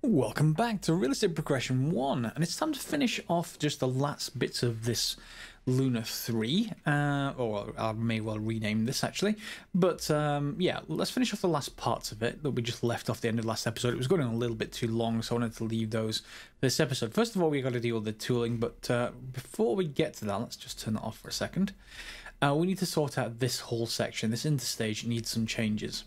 Welcome back to Realistic Progression 1, and it's time to finish off just the last bits of this Lunar 3, or I may well rename this actually, but yeah, let's finish off the last parts of it that we just left off the end of the last episode. It was going on a little bit too long, so I wanted to leave those for this episode. First of all, we've got to deal with the tooling, but before we get to that, let's just turn it off for a second. We need to sort out this whole section. This interstage needs some changes.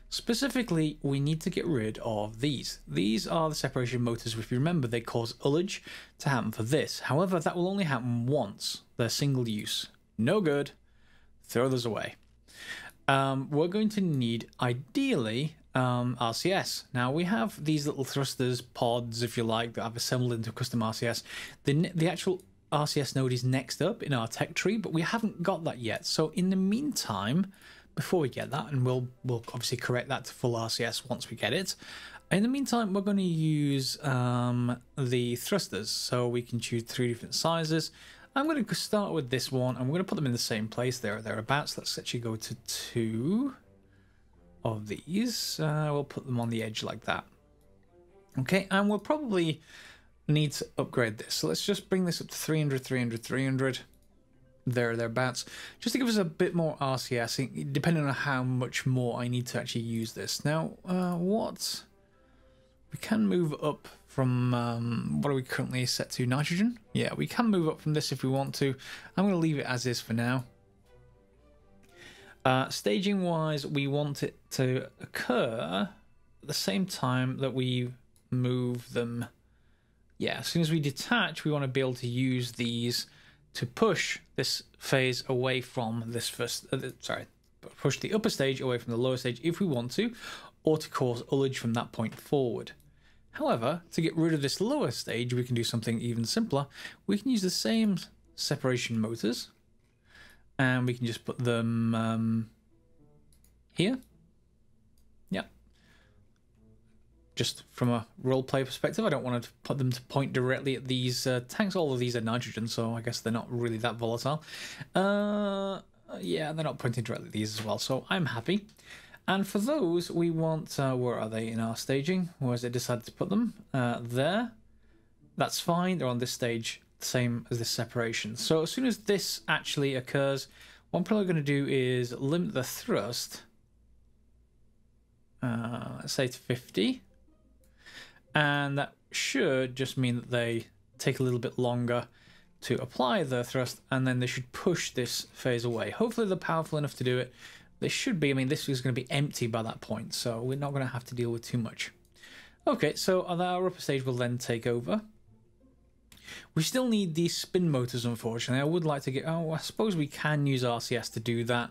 Specifically, we need to get rid of these. These are the separation motors. If you remember, they cause ullage to happen for this. However, that will only happen once. They're single use. No good. Throw those away. We're going to need, ideally, RCS. Now, we have these little thrusters, pods, if you like, that I've assembled into a custom RCS. The actual RCS node is next up in our tech tree, but we haven't got that yet. So in the meantime, before we get that, and we'll obviously correct that to full RCS once we get it. In the meantime, we're going to use the thrusters, so we can choose 3 different sizes. I'm going to start with this one, and we're going to put them in the same place there or thereabouts. Let's actually go to 2 of these. We'll put them on the edge like that. Okay, and we'll probably need to upgrade this. So let's just bring this up to 300, 300, 300. Thereabouts, just to give us a bit more RCS, depending on how much more I need to actually use this. Now, what we can move up from, what are we currently set to? Nitrogen? Yeah, we can move up from this if we want to. I'm going to leave it as is for now. Staging wise, we want it to occur at the same time that we move them. Yeah, as soon as we detach, we want to be able to use these to push this phase away from this first, push the upper stage away from the lower stage if we want to, or to cause ullage from that point forward. However, to get rid of this lower stage, we can do something even simpler. We can use the same separation motors, and we can just put them here. Yeah. Just from a roleplay perspective, I don't want to put them to point directly at these tanks. All of these are nitrogen, so I guess they're not really that volatile. Yeah, they're not pointing directly at these as well, so I'm happy. And for those, we want, where are they in our staging? Where has it decided to put them? There. That's fine. They're on this stage, same as this separation. So as soon as this actually occurs, what I'm probably going to do is limit the thrust, let's say to 50. And that should just mean that they take a little bit longer to apply the thrust, and then they should push this phase away. Hopefully they're powerful enough to do it. They should be. I mean, this is going to be empty by that point, so we're not going to have to deal with too much. Okay, so our upper stage will then take over. We still need these spin motors, unfortunately. I would like to get... Oh, I suppose we can use RCS to do that.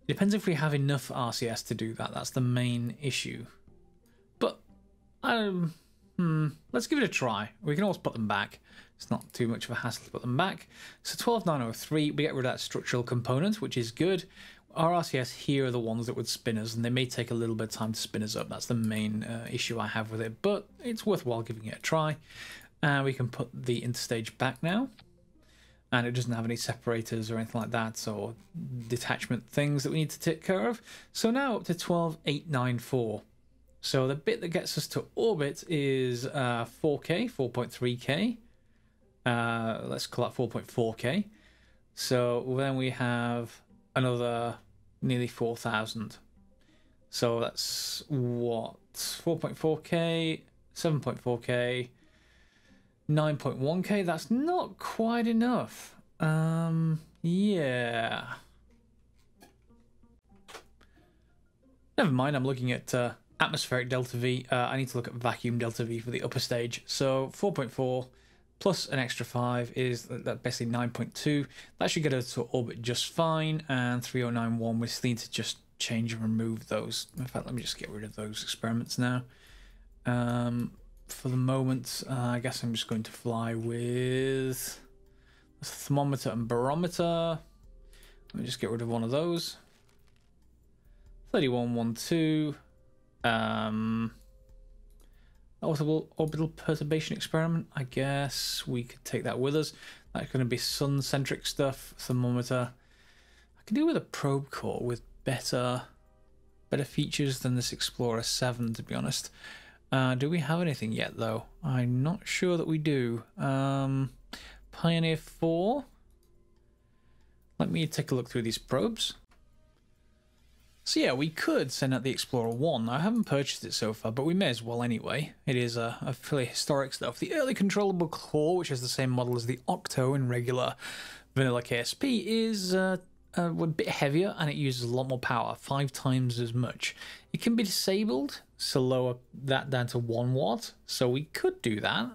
It depends if we have enough RCS to do that. That's the main issue. But, let's give it a try. We can always put them back. It's not too much of a hassle to put them back. So 12903, we get rid of that structural component, which is good. Our RCS here are the ones that would spin us, and they may take a little bit of time to spin us up. That's the main issue I have with it, but it's worthwhile giving it a try. We can put the interstage back now. And it doesn't have any separators or anything like that, or detachment things that we need to take care of. So now up to 12894. So the bit that gets us to orbit is 4K, 4.3K. Let's call that 4.4K. So then we have another nearly 4,000. So that's what? 4.4K, 7.4K. 9.1K, that's not quite enough. Yeah. Never mind, I'm looking at atmospheric delta V. I need to look at vacuum delta V for the upper stage. So 4.4 plus an extra 5 is basically 9.2. That should get us to orbit just fine. And 3091, we still need to just change and remove those. In fact, let me just get rid of those experiments now. For the moment, I guess I'm just going to fly with a thermometer and barometer. Let me just get rid of one of those. 3112. Orbital perturbation experiment. I guess we could take that with us. That's going to be sun-centric stuff. Thermometer. I can do with a probe core with better better features than this Explorer 7, to be honest. Do we have anything yet, though? I'm not sure that we do. Pioneer 4. Let me take a look through these probes. So yeah, we could send out the Explorer 1. I haven't purchased it so far, but we may as well anyway. It is a fairly historic stuff. The early controllable core, which is the same model as the Octo in regular vanilla KSP, is a bit heavier and it uses a lot more power, 5 times as much. It can be disabled, so lower that down to 1 watt, so we could do that.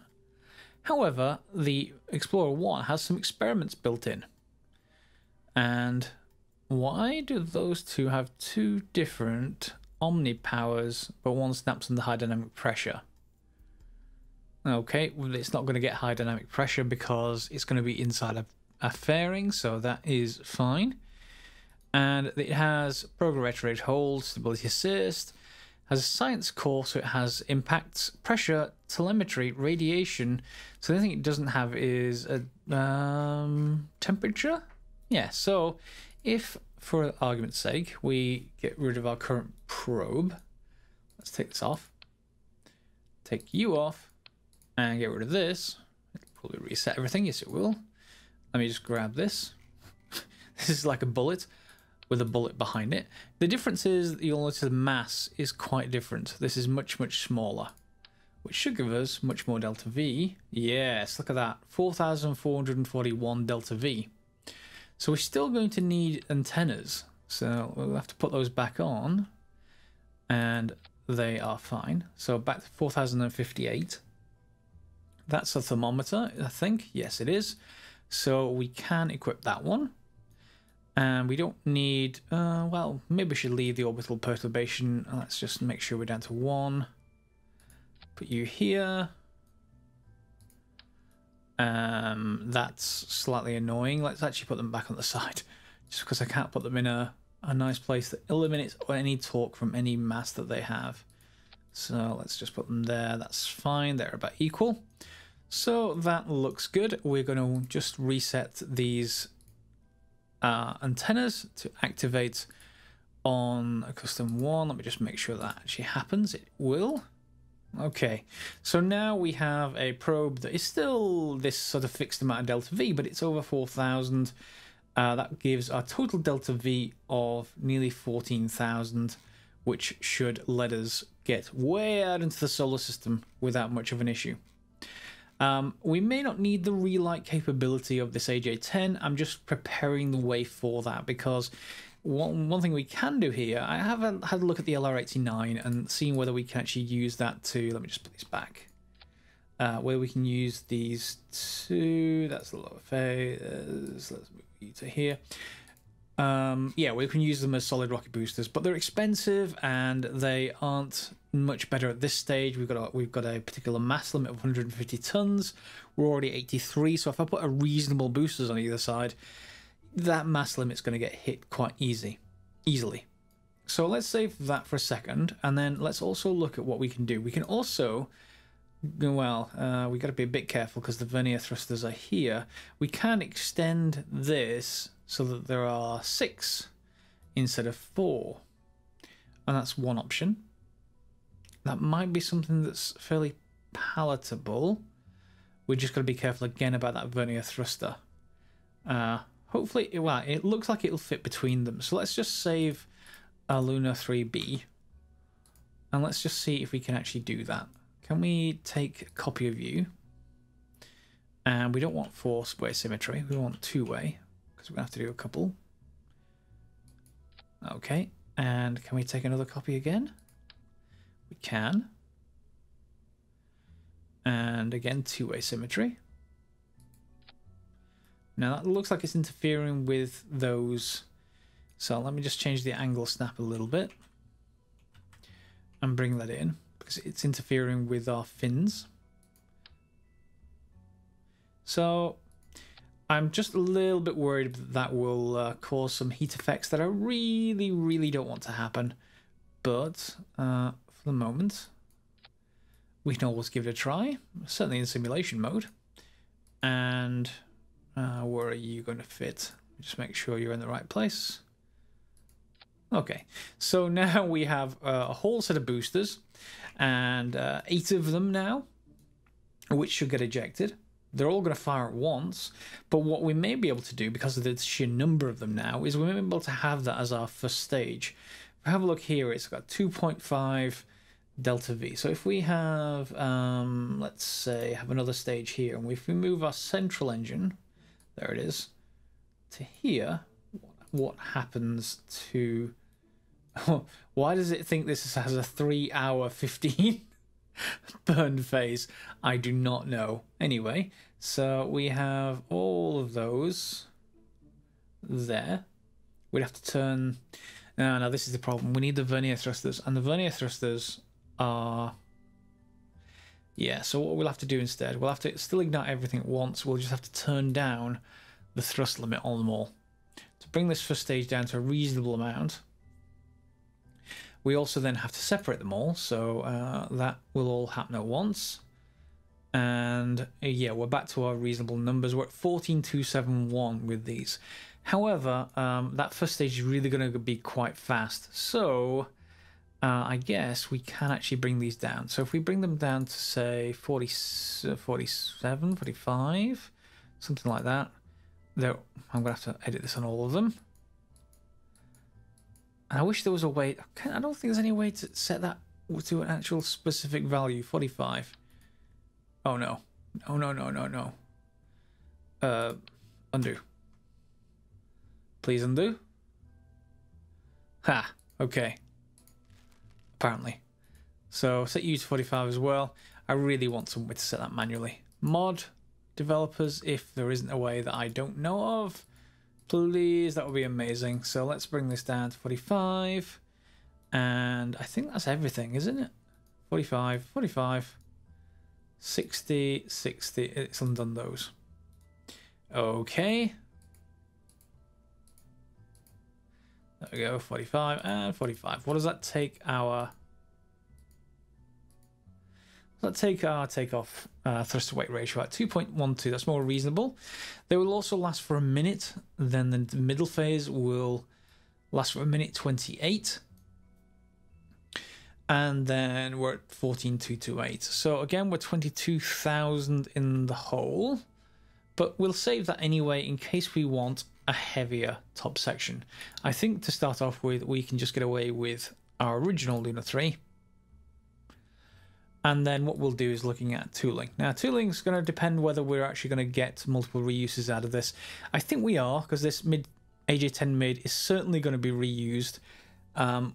However, the Explorer 1 has some experiments built in. And why do those two have 2 different Omni powers, but one snaps under high dynamic pressure? Okay, well, it's not going to get high dynamic pressure because it's going to be inside a fairing, so that is fine. And it has program retrograde hold, stability assist, has a science core, so it has impacts, pressure, telemetry, radiation. So the only thing it doesn't have is a temperature. Yeah, so if, for argument's sake, we get rid of our current probe, let's take this off, take you off, and get rid of this. It'll probably reset everything. Yes, it will. Let me just grab this. This is like a bullet with a bullet behind it. The difference is that you'll notice the mass is quite different. This is much, much smaller, which should give us much more delta V. Yes, look at that. 4,441 delta V. So we're still going to need antennas. So we'll have to put those back on. And they are fine. So back to 4,058. That's a thermometer, I think. Yes, it is. So we can equip that one. And we don't need, well, maybe we should leave the orbital perturbation. Let's just make sure we're down to 1. Put you here. That's slightly annoying. Let's actually put them back on the side. Just because I can't put them in a nice place that eliminates any torque from any mass that they have. So let's just put them there. That's fine. They're about equal. So that looks good. We're going to just reset these antennas to activate on a custom one. Let me just make sure that actually happens. It will. Okay, so now we have a probe that is still this sort of fixed amount of delta V, but it's over 4,000. That gives our total delta V of nearly 14,000, which should let us get way out into the solar system without much of an issue. We may not need the relight capability of this AJ10. I'm just preparing the way for that because one thing we can do here, I have had a look at the LR89 and seen whether we can actually use that to, let me just put this back, where we can use these two, that's the lower phase, let's move you to here. Yeah, we can use them as solid rocket boosters, but they're expensive and they aren't much better at this stage. We've got a particular mass limit of 150 tons. We're already 83, so if I put a reasonable boosters on either side, that mass limit's going to get hit quite easily. So let's save that for a second, and then let's also look at what we can do. We can also, well, we got to be a bit careful because the vernier thrusters are here. We can extend this so that there are 6 instead of 4, and that's one option. That might be something that's fairly palatable. We just got to be careful again about that vernier thruster. Hopefully, well, it looks like it'll fit between them. So let's just save Luna 3B, and let's just see if we can actually do that. Can we take a copy of you? And we don't want 4-way symmetry. We want 2-way because we're gonna have to do a couple. Okay, and can we take another copy again? We can. And again, 2-way symmetry. Now that looks like it's interfering with those. So let me just change the angle snap a little bit and bring that in because it's interfering with our fins. So I'm just a little bit worried that will cause some heat effects that I really don't want to happen. But for the moment, we can always give it a try, certainly in simulation mode. And where are you going to fit? Just make sure you're in the right place. Okay, so now we have a whole set of boosters, and 8 of them now, which should get ejected. They're all going to fire at once, but what we may be able to do, because of the sheer number of them now, is we may be able to have that as our first stage. If we have a look here, it's got 2.5 delta V. So if we have, let's say, have another stage here, and if we move our central engine, there it is, to here, what happens to... Why does it think this has a 3-hour 15 burn phase? I do not know. Anyway, so we have all of those there. We'd have to turn... No, this is the problem. We need the vernier thrusters, and the vernier thrusters are... Yeah, so what we'll have to do instead, we'll have to still ignite everything at once. We'll just have to turn down the thrust limit on them all to bring this first stage down to a reasonable amount. We also then have to separate them all, so that will all happen at once. And yeah, we're back to our reasonable numbers. We're at 14,271 with these. However, that first stage is really going to be quite fast. So I guess we can actually bring these down. So if we bring them down to, say, 47, 45, something like that. There, I'm going to have to edit this on all of them. I wish there was a way... I don't think there's any way to set that to an actual specific value. 45. Oh, no. No. Undo. Please undo. Ha! Okay. Apparently. So, set U to 45 as well. I really want some way to set that manually. Mod developers, if there isn't a way that I don't know of, please, that would be amazing. So let's bring this down to 45. And I think that's everything, isn't it? 45, 45, 60, 60. It's undone those. Okay. There we go, 45 and 45. What does that take our... Let's take our takeoff thrust to weight ratio at 2.12. That's more reasonable. They will also last for a minute. Then the middle phase will last for a minute 28. And then we're at 14,228. So again, we're 22,000 in the hole. But we'll save that anyway in case we want a heavier top section. I think to start off with, we can just get away with our original Lunar 3. And then what we'll do is looking at tooling. Now, tooling is going to depend whether we're actually going to get multiple reuses out of this. I think we are, because this AJ10 mid is certainly going to be reused.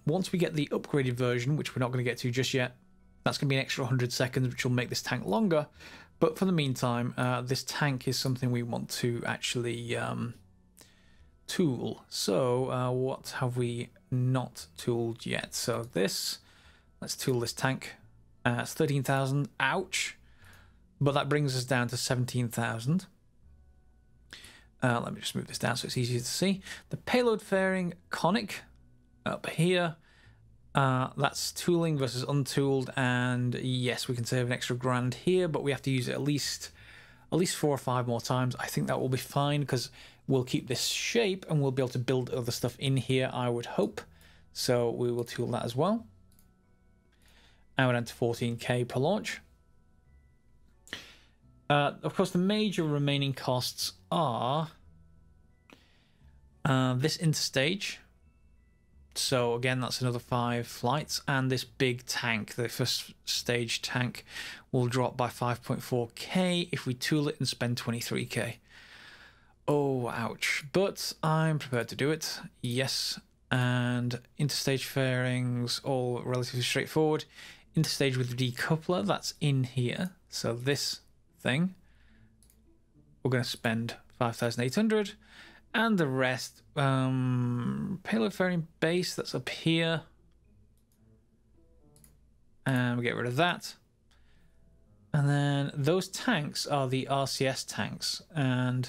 Once we get the upgraded version, which we're not going to get to just yet, that's going to be an extra 100 seconds, which will make this tank longer. But for the meantime, this tank is something we want to actually tool. So what have we not tooled yet? So this, let's tool this tank. It's 13,000. Ouch. But that brings us down to 17,000. Let me just move this down so it's easier to see. The payload fairing conic up here. That's tooling versus untooled. And yes, we can save an extra grand here, but we have to use it at least 4 or 5 more times. I think that will be fine because we'll keep this shape and we'll be able to build other stuff in here, I would hope. So we will tool that as well. And we're down to 14k per launch. Of course, the major remaining costs are this interstage. So again, that's another 5 flights. And this big tank, the first stage tank, will drop by 5.4k if we tool it and spend 23k. Oh, ouch. But I'm prepared to do it. Yes. And interstage fairings, all relatively straightforward. Interstage with the decoupler, that's in here. So this thing, we're going to spend 5,800. And the rest, payload fairing base, that's up here. And we get rid of that. And then those tanks are the RCS tanks. And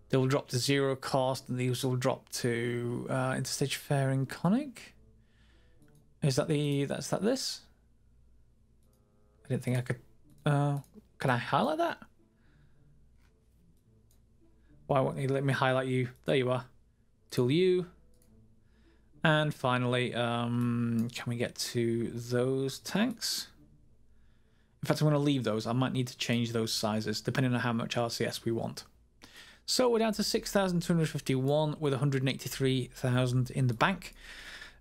they will drop to 0 cost. And these will drop to interstage fairing conic. Is that this? I didn't think I could... can I highlight that? Why won't you let me highlight you? There you are. Tool you. And finally, can we get to those tanks? In fact, I'm going to leave those. I might need to change those sizes depending on how much RCS we want. So we're down to 6,251 with 183,000 in the bank.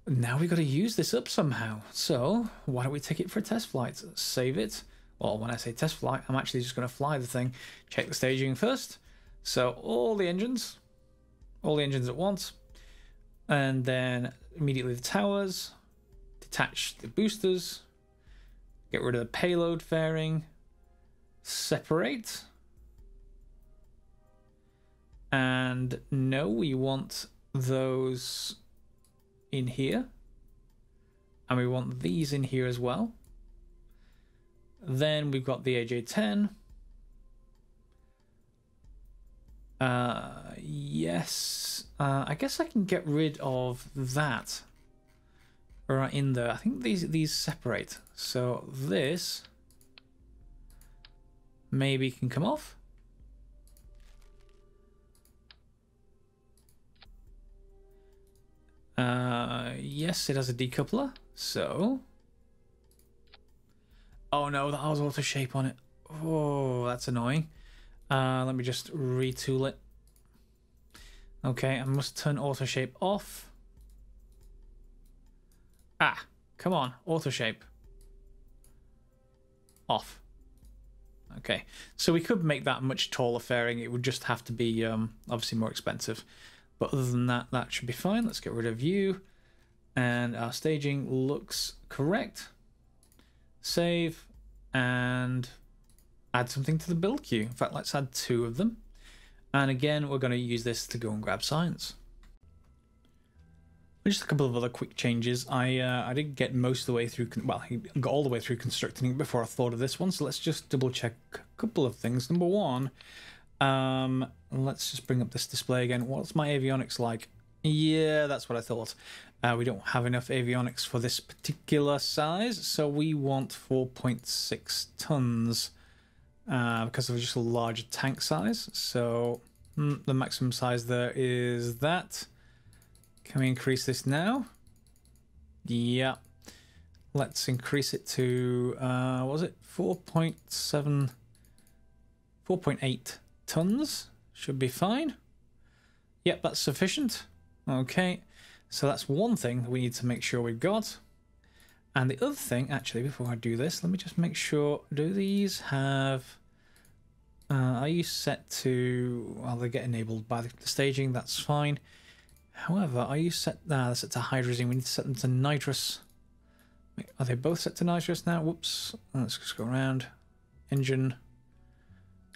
Now we've got to use this up somehow. So why don't we take it for a test flight? Save it. Well, when I say test flight, I'm actually just going to fly the thing. Check the staging first. So all the engines at once. And then immediately the towers. Detach the boosters. Get rid of the payload fairing. Separate. And no, we want those in here. And we want these in here as well. Then we've got the AJ-10. Yes. I guess I can get rid of that right in there. I think these separate. So this maybe can come off. Yes, it has a decoupler. So, oh no, that was auto shape on it. Oh, that's annoying. Let me just retool it. Okay, I must turn auto shape off. Ah, come on, auto shape. Off. Okay, so we could make that much taller fairing. It would just have to be obviously more expensive. But other than that, that should be fine. Let's get rid of view. And our staging looks correct. Save. And add something to the build queue. In fact, let's add 2 of them. And again, we're going to use this to go and grab science. Just a couple of other quick changes. I did get most of the way through, well, I got all the way through constructing it before I thought of this one. So let's just double check a couple of things. Number one, let's just bring up this display again. What's my avionics like? Yeah, that's what I thought. We don't have enough avionics for this particular size, so we want 4.6 tons because of just a larger tank size. So the maximum size there is that. Can we increase this now? Yeah. Let's increase it to, what was it? 4.7, 4.8 tons. Should be fine. Yep, that's sufficient. Okay. So that's one thing we need to make sure we've got. And the other thing, actually, before I do this, let me just make sure, do these have, are you set to, well, they get enabled by the staging, that's fine. However, are you set, they're set to hydrazine, we need to set them to nitrous. Wait, are they both set to nitrous now? Whoops, let's just go around. Engine,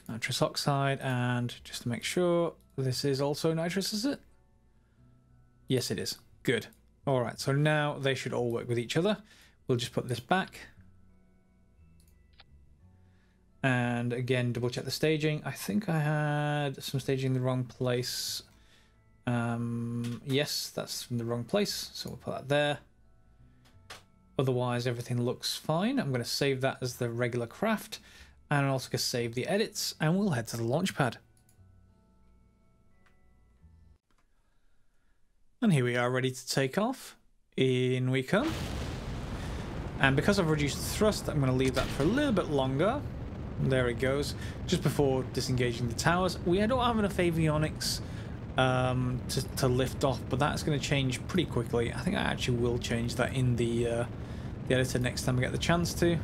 nitrous oxide, and just to make sure, this is also nitrous, is it? Yes, it is. Good. All right, so now they should all work with each other. We'll just put this back. And again, double check the staging. I think I had some staging in the wrong place. Yes, that's from the wrong place, so we'll put that there. Otherwise, everything looks fine. I'm going to save that as the regular craft. And I'm also going to save the edits, and we'll head to the launch pad. And here we are, ready to take off. In we come. And because I've reduced the thrust, I'm going to leave that for a little bit longer. There it goes. Just before disengaging the towers. We don't have enough avionics to lift off, but that's going to change pretty quickly. I think I actually will change that in the editor next time I get the chance to.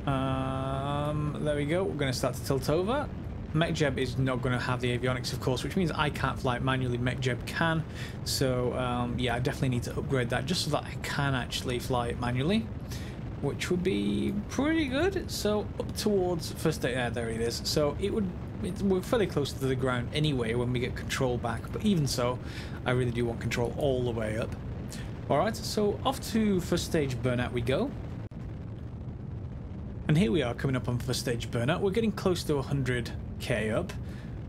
There we go. We're going to start to tilt over. MechJeb is not going to have the avionics, of course, which means I can't fly it manually. MechJeb can. So, yeah, I definitely need to upgrade that just so that I can actually fly it manually, which would be pretty good. So, up towards first day. Yeah, there it is. So, we're fairly close to the ground anyway when we get control back. But even so, I really do want control all the way up. Alright, so off to first stage burnout we go. And here we are coming up on first stage burnout. We're getting close to 100k up,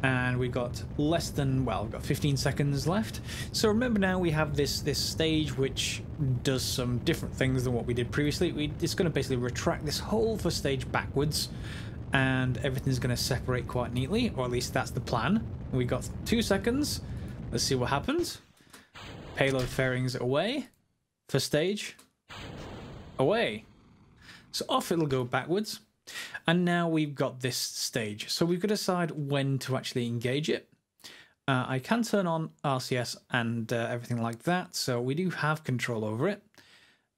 and we've got less than, well, we've got 15 seconds left. So remember now we have this stage which does some different things than what we did previously. It's going to basically retract this whole first stage backwards, and everything's going to separate quite neatly, or at least that's the plan. We got 2 seconds. Let's see what happens. Payload fairings away. First stage. Away. So off it'll go backwards. And now we've got this stage. So we've got to decide when to actually engage it. I can turn on RCS and everything like that. So we do have control over it.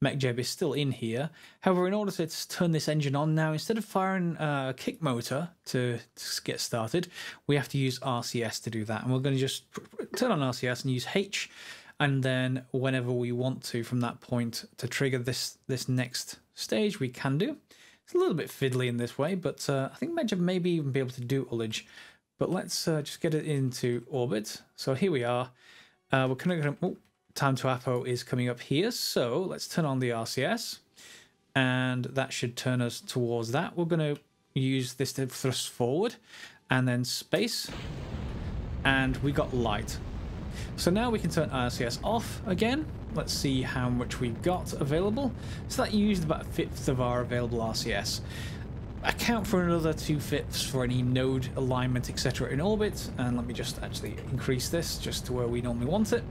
MechJeb is still in here. However, in order to turn this engine on now, instead of firing a kick motor to get started, we have to use RCS to do that. And we're going to just turn on RCS and use H, and then whenever we want to from that point to trigger this next stage, we can do. It's a little bit fiddly in this way, but I think MechJeb may even be able to do ullage. But let's just get it into orbit. So here we are. We're kind of going to... Time to Apo is coming up here, so let's turn on the RCS, and that should turn us towards that. We're going to use this to thrust forward, and then space, and we got light. So now we can turn RCS off again. Let's see how much we've got available. So that used about 1/5 of our available RCS. Account for another 2/5 for any node alignment, etc. in orbit, and let me just actually increase this just to where we normally want it.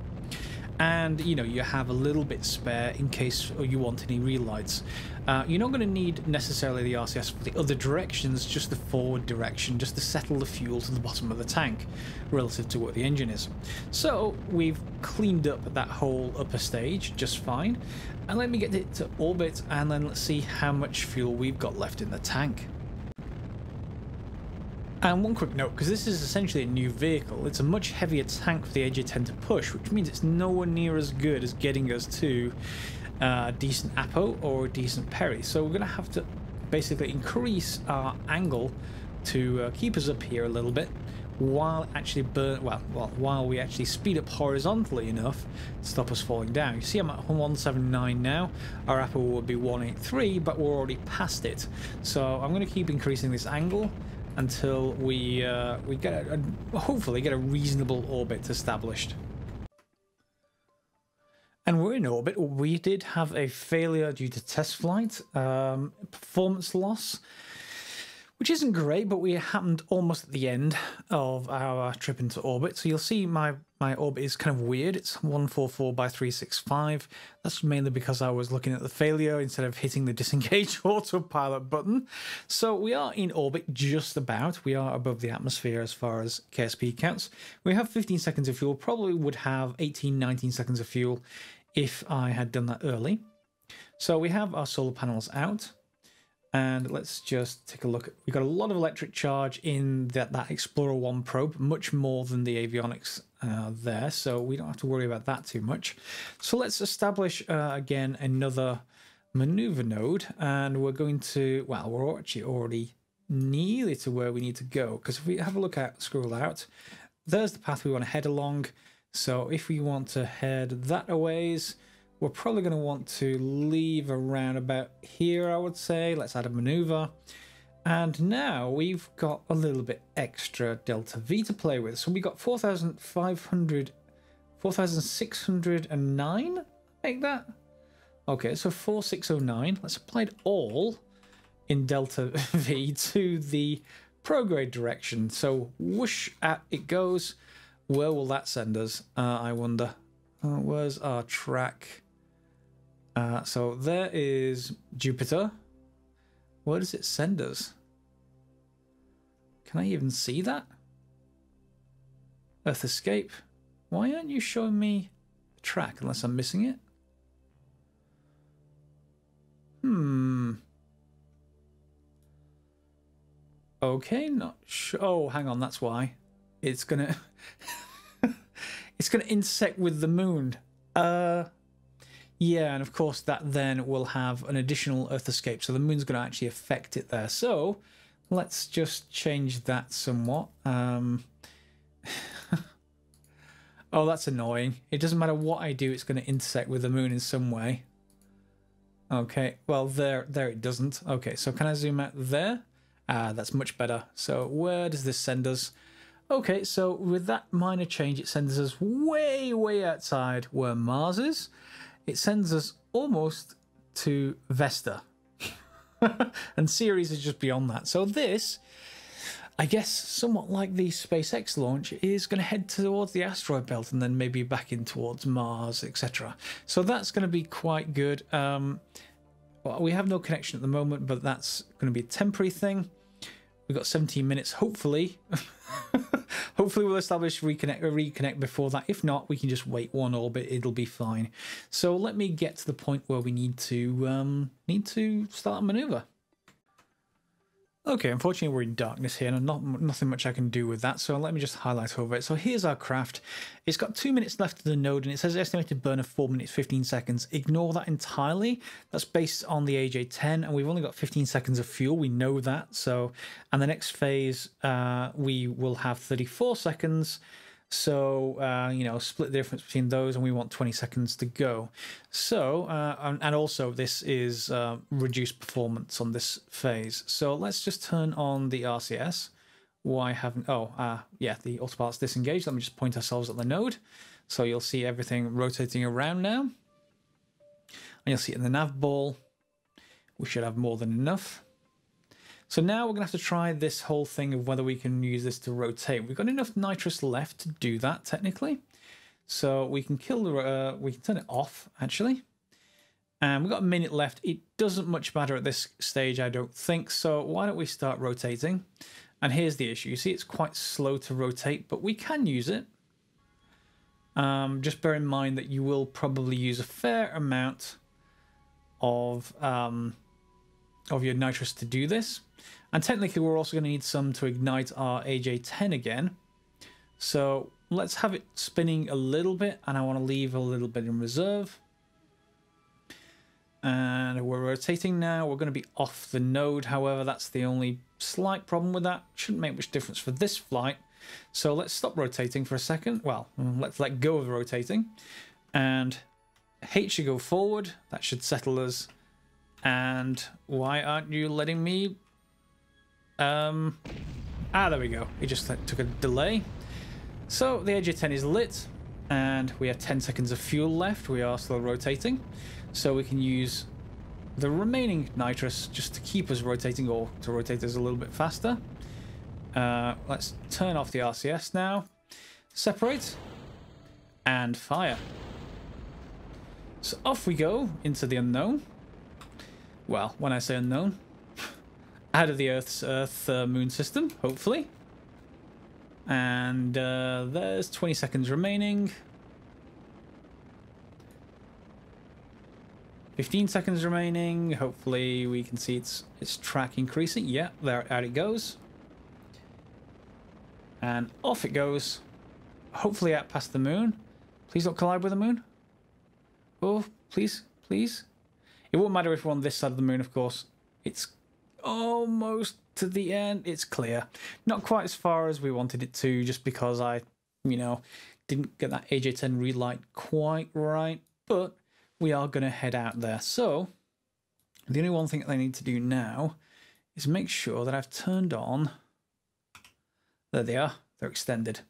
And you know, you have a little bit spare in case you want any real lights. You're not going to need necessarily the RCS for the other directions, just the forward direction, just to settle the fuel to the bottom of the tank relative to what the engine is. So we've cleaned up that whole upper stage just fine, and let me get it to orbit, and then let's see how much fuel we've got left in the tank. And one quick note, because this is essentially a new vehicle, it's a much heavier tank for the AJ-10 to push, which means it's nowhere near as good as getting us to a decent Apo or a decent Peri. So we're going to have to basically increase our angle to keep us up here a little bit, while actually while we actually speed up horizontally enough to stop us falling down. You see I'm at 179 now. Our Apo would be 183, but we're already past it. So I'm going to keep increasing this angle until we get hopefully get a reasonable orbit established. And we're in orbit. We did have a failure due to test flight, performance loss, which isn't great, but we happened almost at the end of our trip into orbit. So you'll see my orbit is kind of weird. It's 144 by 365. That's mainly because I was looking at the failure instead of hitting the disengage autopilot button. So we are in orbit just about. We are above the atmosphere as far as KSP counts. We have 15 seconds of fuel. Probably would have 18, 19 seconds of fuel if I had done that early. So we have our solar panels out. And let's just take a look. We've got a lot of electric charge in that Explorer 1 probe, much more than the avionics there, so we don't have to worry about that too much. So let's establish, again, another maneuver node, and we're going to, well, we're actually already nearly to where we need to go, because if we have a look at, scroll out, there's the path we want to head along. So if we want to head that a ways, we're probably going to want to leave around about here, I would say. Let's add a maneuver. And now we've got a little bit extra delta V to play with. So we got 4,609, make that? Okay, so 4609. Let's apply it all in delta V to the prograde direction. So whoosh, it goes. Where will that send us? I wonder. Where's our track? So there is Jupiter. Where does it send us? Can I even see that? Earth escape. Why aren't you showing me the track unless I'm missing it? Okay, not sure. Oh, hang on, that's why. It's gonna it's gonna intersect with the moon. Yeah, and of course that then will have an additional Earth escape, so the moon's going to actually affect it there. So let's just change that somewhat. Oh, that's annoying. It doesn't matter what I do, it's going to intersect with the moon in some way. Okay, well there it doesn't. Okay, so can I zoom out there? That's much better. So where does this send us? Okay, so with that minor change, it sends us way, way outside where Mars is. It sends us almost to Vesta. And Ceres is just beyond that. So this, I guess somewhat like the SpaceX launch, is going to head towards the Asteroid Belt and then maybe back in towards Mars, etc. So that's going to be quite good. Well, we have no connection at the moment, but that's going to be a temporary thing. We've got 17 minutes, hopefully. Hopefully we'll establish reconnect before that. If not, we can just wait one orbit. It'll be fine. So let me get to the point where we need to start a maneuver. Okay, unfortunately we're in darkness here and nothing much I can do with that, so let me just highlight over it. So here's our craft. It's got 2 minutes left of the node and it says estimated burn of 4 minutes 15 seconds. Ignore that entirely. That's based on the AJ-10 and we've only got 15 seconds of fuel. We know that. So, and the next phase we will have 34 seconds. So, you know, split the difference between those and we want 20 seconds to go. So, and also this is reduced performance on this phase. So let's just turn on the RCS. Why haven't, yeah, the autopilot's disengaged. Let me just point ourselves at the node. So you'll see everything rotating around now. And you'll see it in the nav ball. We should have more than enough. So now we're going to have to try this whole thing of whether we can use this to rotate. We've got enough nitrous left to do that, technically. So we can kill the, we can turn it off, actually. And we've got a minute left. It doesn't much matter at this stage, I don't think. So why don't we start rotating? And here's the issue. You see, it's quite slow to rotate, but we can use it. Just bear in mind that you will probably use a fair amount of your nitrous to do this. And technically we're also going to need some to ignite our AJ-10 again. So let's have it spinning a little bit, and I want to leave a little bit in reserve. And we're rotating now. We're going to be off the node, however, that's the only slight problem with that. Shouldn't make much difference for this flight. So let's stop rotating for a second. Well, let's let go of the rotating. And H should go forward. That should settle us. And why aren't you letting me? There we go. It just took a delay. So the AJ-10 is lit, and we have 10 seconds of fuel left. We are still rotating, so we can use the remaining nitrous just to keep us rotating, or to rotate us a little bit faster. Let's turn off the RCS now. Separate and fire. So off we go into the unknown. Well, when I say unknown, out of the Earth's moon system, hopefully. And there's 20 seconds remaining. 15 seconds remaining. Hopefully we can see its track increasing. Yeah, there, out it goes. And off it goes. Hopefully out past the moon. Please don't collide with the moon. Oh, please, please. It won't matter if we're on this side of the moon, of course. It's almost to the end. It's clear. Not quite as far as we wanted it to, just because I, you know, didn't get that AJ-10 relight quite right. But we are going to head out there. So the only one thing that I need to do now is make sure that I've turned on. There they are. They're extended.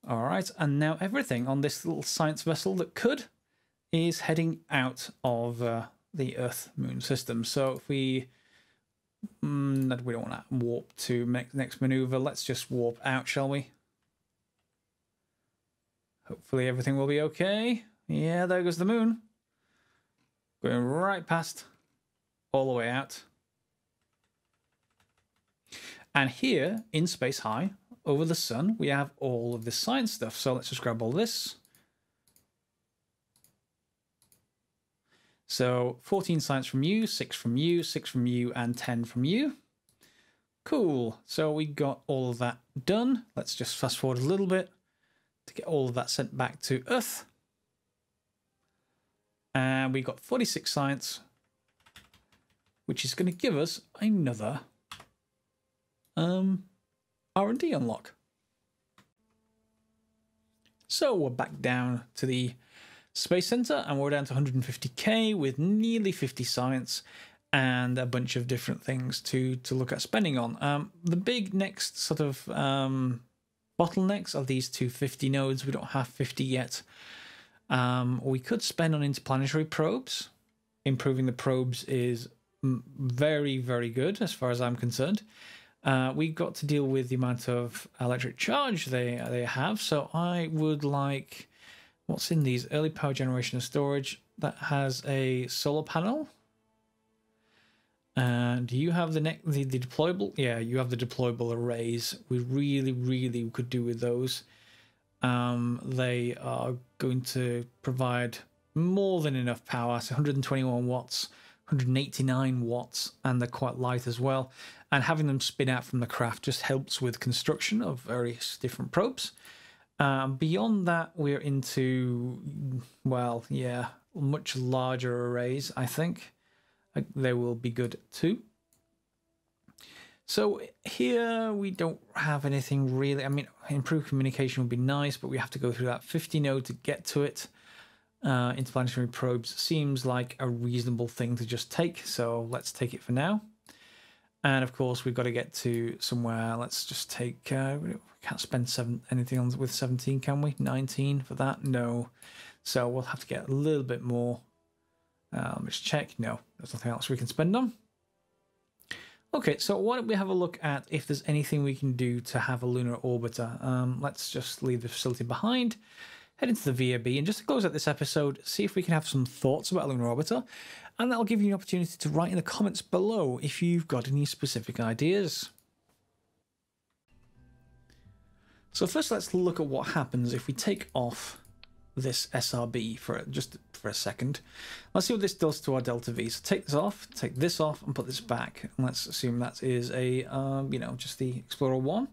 All right. And now everything on this little science vessel that could is heading out of the Earth-Moon system. So if we don't want to warp to make the next maneuver, let's just warp out, shall we? Hopefully everything will be okay. Yeah, there goes the moon. Going right past, all the way out. And here, in space high, over the sun, we have all of this science stuff. So let's just grab all this. So 14 science from you, 6 from you, 6 from you, and 10 from you. Cool. So we got all of that done. Let's just fast forward a little bit to get all of that sent back to Earth. And we got 46 science, which is going to give us another R&D unlock. So we're back down to the Space Center, and we're down to 150k with nearly 50 science and a bunch of different things to look at spending on. The big next sort of bottlenecks are these 250 nodes. We don't have 50 yet. We could spend on interplanetary probes. Improving the probes is very, very good as far as I'm concerned. we've got to deal with the amount of electric charge they have. So I would like, what's in these? Early power generation and storage. That has a solar panel. And do you have the deployable? Yeah, you have the deployable arrays. We really could do with those. They are going to provide more than enough power. So 121 watts, 189 watts, and they're quite light as well. And having them spin out from the craft just helps with construction of various different probes. Beyond that, we're into, well, yeah, much larger arrays, I think. They will be good too. So here we don't have anything really. I mean, improved communication would be nice, but we have to go through that 50 node to get to it. Interplanetary probes seems like a reasonable thing to just take, so let's take it for now. And of course, we've got to get to somewhere. Let's just take. We can't spend anything on with 17, can we? 19 for that? No. So we'll have to get a little bit more. Let's check. No, there's nothing else we can spend on. Okay, so why don't we have a look at if there's anything we can do to have a lunar orbiter. Let's just leave the facility behind, head into the VAB, and just to close out this episode, see if we can have some thoughts about a lunar orbiter, and that'll give you an opportunity to write in the comments below if you've got any specific ideas. So first, let's look at what happens if we take off this SRB for just for a second. Let's see what this does to our delta V. So take this off, and put this back. And let's assume that is a you know, just the Explorer 1.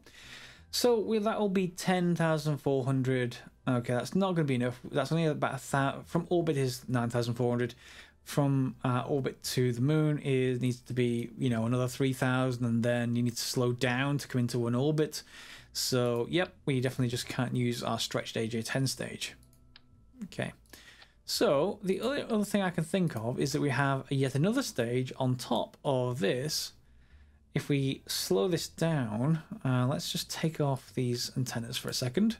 So that will be 10,400. Okay, that's not going to be enough. That's only about 1,000. From orbit is 9,400. From orbit to the moon needs to be, you know, another 3,000, and then you need to slow down to come into an orbit. So yep, we definitely just can't use our stretched AJ10 stage. Okay, so the other thing I can think of is that we have yet another stage on top of this. If we slow this down, let's just take off these antennas for a second.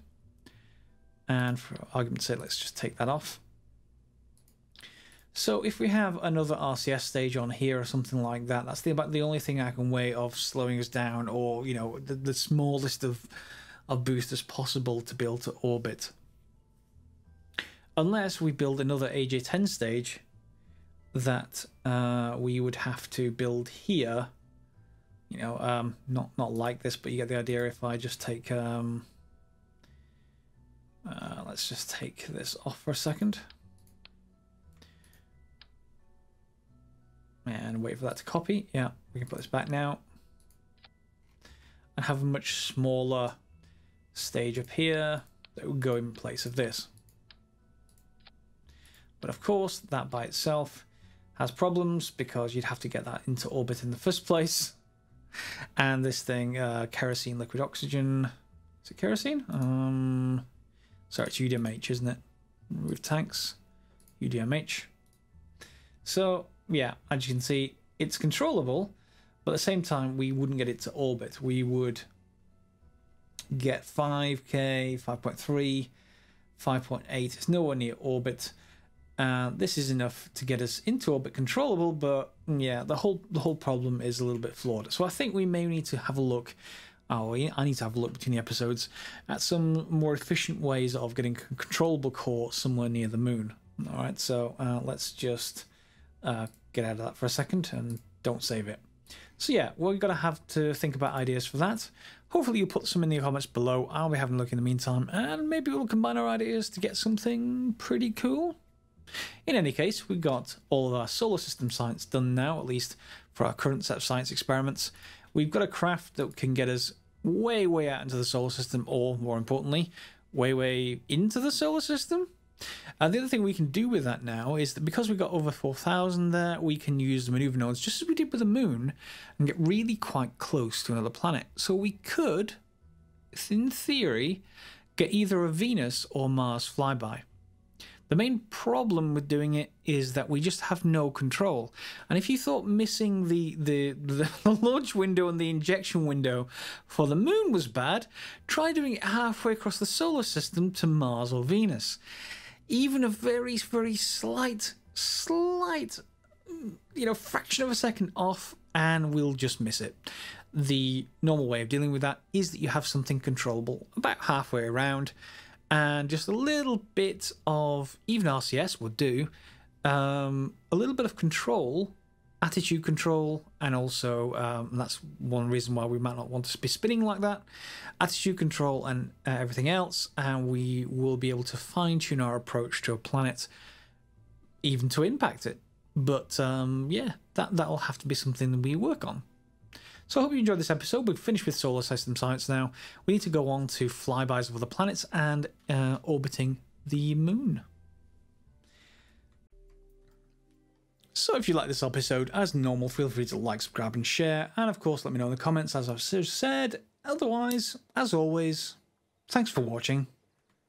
And for argument's sake, let's just take that off. So if we have another RCS stage on here or something like that, that's about the only thing I can way of slowing us down, or, you know, the smallest of boosters possible to be able to orbit. Unless we build another AJ10 stage that we would have to build here. You know, not like this, but you get the idea. If I just take, let's just take this off for a second. And wait for that to copy. Yeah, we can put this back now. And have a much smaller stage up here that would go in place of this. But of course, that by itself has problems because you'd have to get that into orbit in the first place. And this thing, kerosene, liquid oxygen. Is it kerosene? Sorry, it's UDMH, isn't it? With tanks, UDMH. So, yeah, as you can see, it's controllable, but at the same time, we wouldn't get it to orbit. We would get 5K, 5.3, 5.8. It's nowhere near orbit. This is enough to get us into orbit controllable, but yeah, the whole problem is a little bit flawed. So I think we may need to have a look. I need to have a look between the episodes at some more efficient ways of getting a controllable core somewhere near the moon. All right, so let's just get out of that for a second and don't save it. So yeah, we're going to have to think about ideas for that. Hopefully you'll put some in the comments below. I'll be having a look in the meantime, and maybe we'll combine our ideas to get something pretty cool. In any case, we've got all of our solar system science done now, at least for our current set of science experiments. We've got a craft that can get us way, way out into the solar system, or more importantly, way, way into the solar system. And the other thing we can do with that now is that because we've got over 4,000 there, we can use the maneuver nodes just as we did with the moon and get really quite close to another planet. So we could, in theory, get either a Venus or Mars flyby. The main problem with doing it is that we just have no control. And if you thought missing the launch window and the injection window for the moon was bad, try doing it halfway across the solar system to Mars or Venus. Even a very, very slight, you know, fraction of a second off, and we'll just miss it. the normal way of dealing with that is that you have something controllable about halfway around, and just a little bit of, even RCS would do, a little bit of control, attitude control, and also that's one reason why we might not want to be spinning like that, attitude control and everything else, and we will be able to fine-tune our approach to a planet, even to impact it. But yeah, that'll have to be something that we work on. So I hope you enjoyed this episode. We've finished with solar system science now. We need to go on to flybys of other planets and orbiting the moon. So if you like this episode, as normal, feel free to like, subscribe and share. And of course, let me know in the comments, as I've said. Otherwise, as always, thanks for watching.